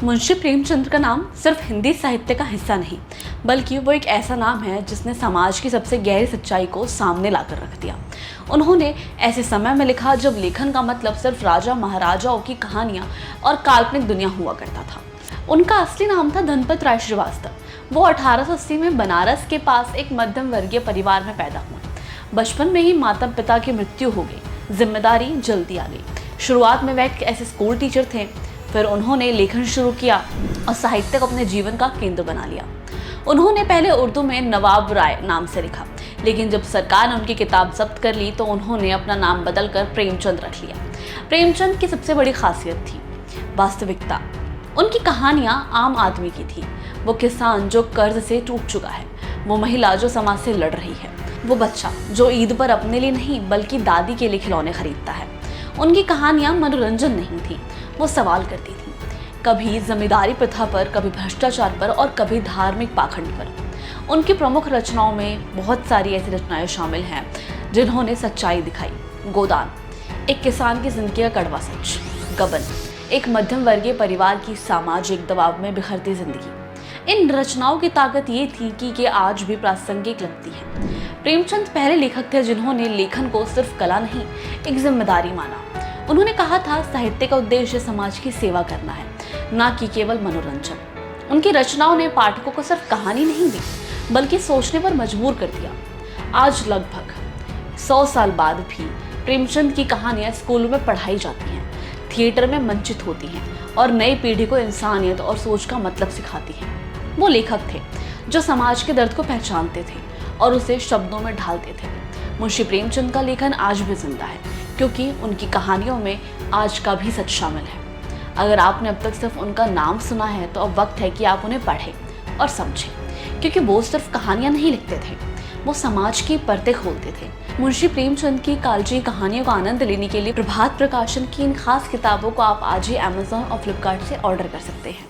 मुंशी प्रेमचंद का नाम सिर्फ हिंदी साहित्य का हिस्सा नहीं, बल्कि वो एक ऐसा नाम है जिसने समाज की सबसे गहरी सच्चाई को सामने लाकर रख दिया। उन्होंने ऐसे समय में लिखा जब लेखन का मतलब सिर्फ राजा महाराजाओं की कहानियां और काल्पनिक दुनिया हुआ करता था। उनका असली नाम था धनपत राय श्रीवास्तव। वो 1880 में बनारस के पास एक मध्यम वर्गीय परिवार में पैदा हुए। बचपन में ही माता पिता की मृत्यु हो गई, जिम्मेदारी जल्दी आ गई। शुरुआत में वह एक ऐसे स्कूल टीचर थे, फिर उन्होंने लेखन शुरू किया और साहित्य को अपने जीवन का केंद्र बना लिया। उन्होंने पहले उर्दू में नवाब राय नाम से लिखा, लेकिन जब सरकार ने उनकी किताब जब्त कर ली तो उन्होंने अपना नाम बदलकर प्रेमचंद रख लिया। प्रेमचंद की सबसे बड़ी खासियत थी वास्तविकता। उनकी कहानियां आम आदमी की थी। वो किसान जो कर्ज से टूट चुका है, वो महिला जो समाज से लड़ रही है, वो बच्चा जो ईद पर अपने लिए नहीं बल्कि दादी के लिए खिलौने खरीदता है। उनकी कहानियां मनोरंजन नहीं थी, वो सवाल करती थी, कभी जमींदारी प्रथा पर, कभी भ्रष्टाचार पर और कभी धार्मिक पाखंड पर। उनकी प्रमुख रचनाओं में बहुत सारी ऐसी रचनाएं शामिल हैं जिन्होंने सच्चाई दिखाई। गोदान, एक किसान की जिंदगी का कड़वा सच। गबन, एक मध्यम वर्गीय परिवार की सामाजिक दबाव में बिखरती जिंदगी। इन रचनाओं की ताकत ये थी कि ये आज भी प्रासंगिक लगती है। प्रेमचंद पहले लेखक थे जिन्होंने लेखन को सिर्फ कला नहीं, एक जिम्मेदारी माना। उन्होंने कहा था, साहित्य का उद्देश्य समाज की सेवा करना है, ना कि केवल मनोरंजन। उनकी रचनाओं ने पाठकों को सिर्फ कहानी नहीं दी, बल्कि सोचने पर मजबूर कर दिया। आज लगभग 100 साल बाद भी प्रेमचंद की कहानियां स्कूलों में पढ़ाई जाती हैं, थिएटर में मंचित होती हैं और नई पीढ़ी को इंसानियत और सोच का मतलब सिखाती हैं। वो लेखक थे जो समाज के दर्द को पहचानते थे और उसे शब्दों में ढालते थे। मुंशी प्रेमचंद का लेखन आज भी जिंदा है, क्योंकि उनकी कहानियों में आज का भी सच शामिल है। अगर आपने अब तक सिर्फ उनका नाम सुना है तो अब वक्त है कि आप उन्हें पढ़ें और समझें, क्योंकि वो सिर्फ कहानियां नहीं लिखते थे, वो समाज की परतें खोलते थे। मुंशी प्रेमचंद की कालजयी कहानियों का आनंद लेने के लिए प्रभात प्रकाशन की इन खास किताबों को आप आज ही अमेज़न और फ्लिपकार्ट से ऑर्डर कर सकते हैं।